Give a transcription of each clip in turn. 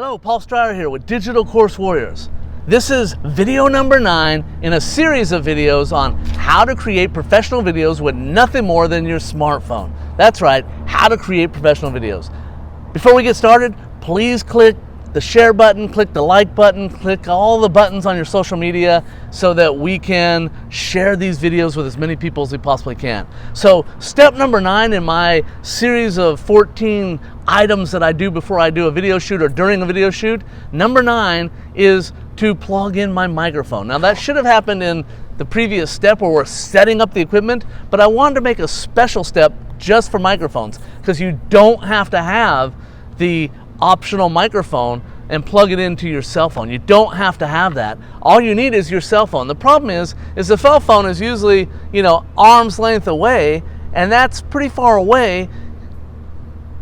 Hello, Paul Stryer here with Digital Course Warriors. This is video number 9 in a series of videos on how to create professional videos with nothing more than your smartphone. That's right, how to create professional videos. Before we get started, please click the share button, click the like button, click all the buttons on your social media so that we can share these videos with as many people as we possibly can. So step number 9 in my series of 14 items that I do before I do a video shoot or during a video shoot, number 9 is to plug in my microphone. Now that should have happened in the previous step where we're setting up the equipment, but I wanted to make a special step just for microphones because you don't have to have the optional microphone and plug it into your cell phone. You don't have to have that. All you need is your cell phone. The problem is the cell phone is usually, arm's length away, and that's pretty far away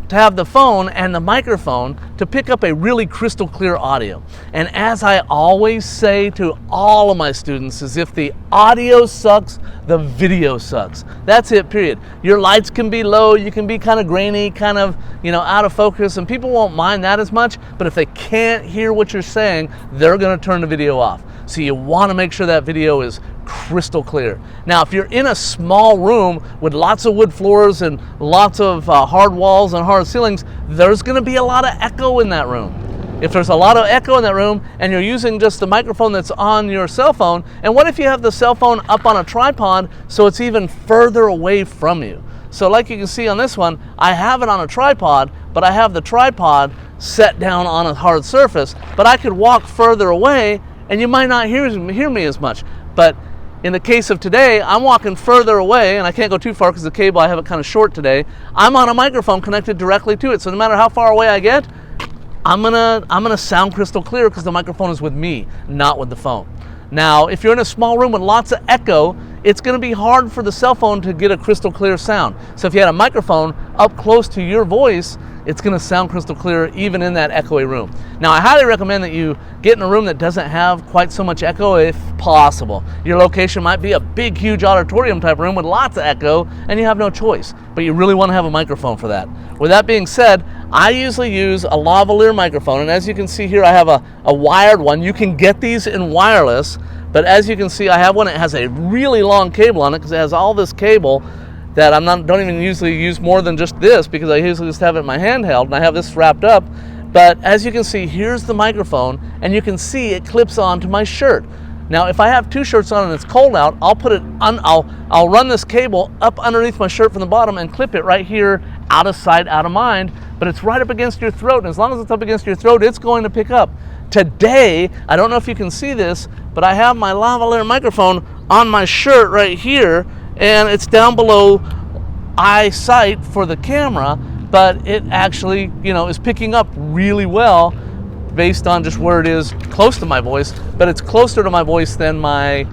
to have the phone and the microphone to pick up a really crystal clear audio. And as I always say to all of my students, is if the audio sucks, the video sucks. That's it, period. Your lights can be low, you can be kind of grainy, kind of, out of focus, and people won't mind that as much, but if they can't hear what you're saying, they're gonna turn the video off. So you wanna make sure that video is crystal clear. Now, if you're in a small room with lots of wood floors and lots of hard walls and hard ceilings, there's gonna be a lot of echo in that room. If there's a lot of echo in that room and you're using just the microphone that's on your cell phone, and what if you have the cell phone up on a tripod so it's even further away from you? So like you can see on this one, I have it on a tripod, but I have the tripod set down on a hard surface, but I could walk further away and you might not hear me as much. But in the case of today, I'm walking further away and I can't go too far because the cable, I have it kind of short today. I'm on a microphone connected directly to it. So no matter how far away I get, I'm gonna sound crystal clear because the microphone is with me, not with the phone. Now, if you're in a small room with lots of echo, it's gonna be hard for the cell phone to get a crystal clear sound. So if you had a microphone up close to your voice, it's gonna sound crystal clear even in that echoey room. Now, I highly recommend that you get in a room that doesn't have quite so much echo if possible. Your location might be a big, huge auditorium type room with lots of echo and you have no choice, but you really wanna have a microphone for that. With that being said, I usually use a lavalier microphone, and as you can see here, I have a wired one. You can get these in wireless, but as you can see, I have one that has a really long cable on it because it has all this cable that don't even usually use more than just this because I usually just have it in my handheld and I have this wrapped up. But as you can see, here's the microphone and you can see it clips onto my shirt. Now, if I have 2 shirts on and it's cold out, I'll run this cable up underneath my shirt from the bottom and clip it right here, out of sight, out of mind, but it's right up against your throat, and as long as it's up against your throat, it's going to pick up. Today, I don't know if you can see this, but I have my lavalier microphone on my shirt right here, and it's down below eyesight for the camera, but it actually, is picking up really well based on just where it is close to my voice, but it's closer to my voice than my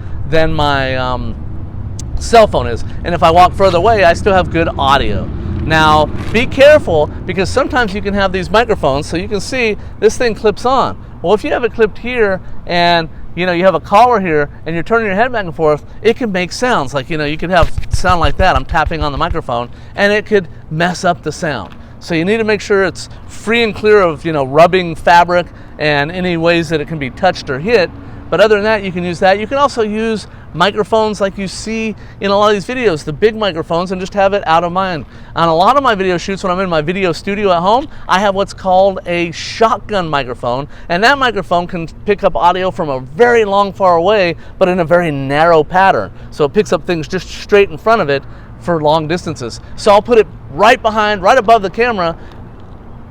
cell phone is. And if I walk further away, I still have good audio. Now, be careful because sometimes you can have these microphones, so you can see this thing clips on. Well, if you have it clipped here and you have a collar here and you're turning your head back and forth, it can make sounds like, you could have sound like that. I'm tapping on the microphone and it could mess up the sound. So you need to make sure it's free and clear of, rubbing fabric and any ways that it can be touched or hit. But other than that, you can use that. You can also use microphones like you see in a lot of these videos, the big microphones, and just have it out of mind. On a lot of my video shoots, when I'm in my video studio at home, I have what's called a shotgun microphone, and that microphone can pick up audio from a very long far away, but in a very narrow pattern. So it picks up things just straight in front of it for long distances. So I'll put it right above the camera,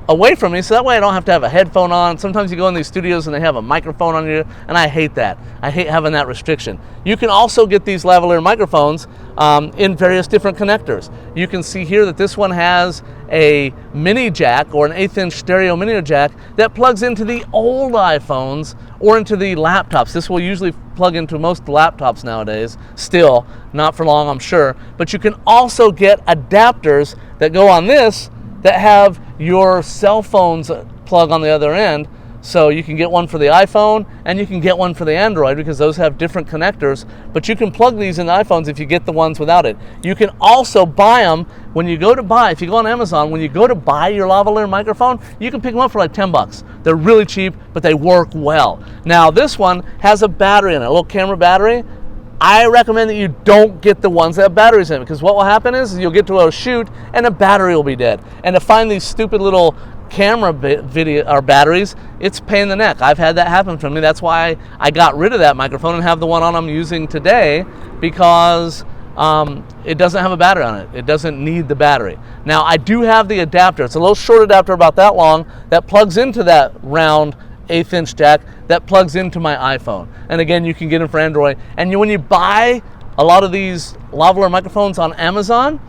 away from me, so that way I don't have to have a headphone on. Sometimes you go in these studios and they have a microphone on you, and I hate that. I hate having that restriction. You can also get these lavalier microphones in various different connectors. You can see here that this one has a mini jack or an 1/8 inch stereo mini jack that plugs into the old iPhones or into the laptops. This will usually plug into most laptops nowadays, still, not for long I'm sure, but you can also get adapters that go on this that have your cell phone's plug on the other end. So you can get one for the iPhone and you can get one for the Android because those have different connectors, but you can plug these in the iPhones if you get the ones without it. You can also buy them when you go to buy, if you go on Amazon, when you go to buy your lavalier microphone, you can pick them up for like 10 bucks. They're really cheap, but they work well. Now this one has a battery in it, a little camera battery. I recommend that you don't get the ones that have batteries in it, because what will happen is you'll get to a shoot and the battery will be dead. And to find these stupid little camera video or batteries, it's a pain in the neck. I've had that happen to me. That's why I got rid of that microphone and have the one I'm using today, because it doesn't have a battery on it. It doesn't need the battery. Now I do have the adapter. It's a little short adapter about that long that plugs into that round 1/8 inch jack that plugs into my iPhone. And again, you can get them for Android. And when you buy a lot of these lavalier microphones on Amazon,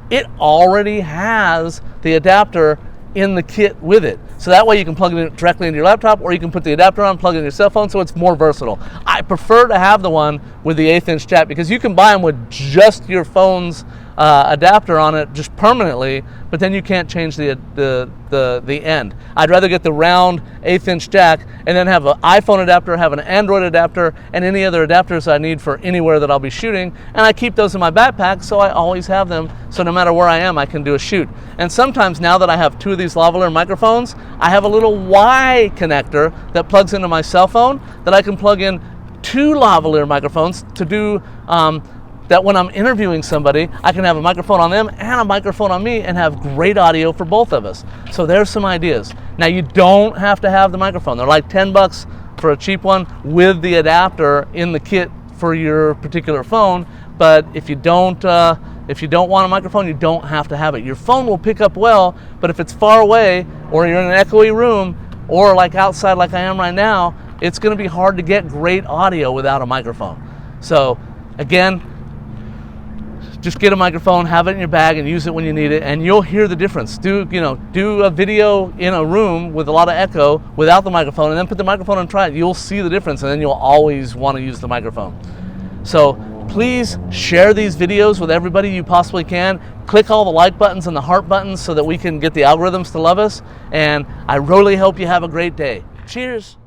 it already has the adapter in the kit with it. So that way you can plug it in directly into your laptop, or you can put the adapter on, plug it in your cell phone, so it's more versatile. I prefer to have the one with the 1/8 inch jack because you can buy them with just your phone's adapter on it, just permanently, but then you can't change the end. I'd rather get the round 1/8 inch jack and then have an iPhone adapter, have an Android adapter, and any other adapters I need for anywhere that I'll be shooting. And I keep those in my backpack, so I always have them, so no matter where I am, I can do a shoot. And sometimes now that I have 2 of these lavalier microphones, I have a little Y connector that plugs into my cell phone that I can plug in 2 lavalier microphones to do that when I'm interviewing somebody, I can have a microphone on them and a microphone on me and have great audio for both of us. So there's some ideas. Now you don't have to have the microphone. They're like 10 bucks for a cheap one with the adapter in the kit for your particular phone. But if you don't want a microphone, you don't have to have it. Your phone will pick up well, but if it's far away or you're in an echoey room or like outside like I am right now, it's gonna be hard to get great audio without a microphone. So again, just get a microphone, have it in your bag, and use it when you need it, and you'll hear the difference. Do a video in a room with a lot of echo without the microphone, and then put the microphone and try it. You'll see the difference, and then you'll always want to use the microphone. So please share these videos with everybody you possibly can. Click all the like buttons and the heart buttons so that we can get the algorithms to love us. And I really hope you have a great day. Cheers.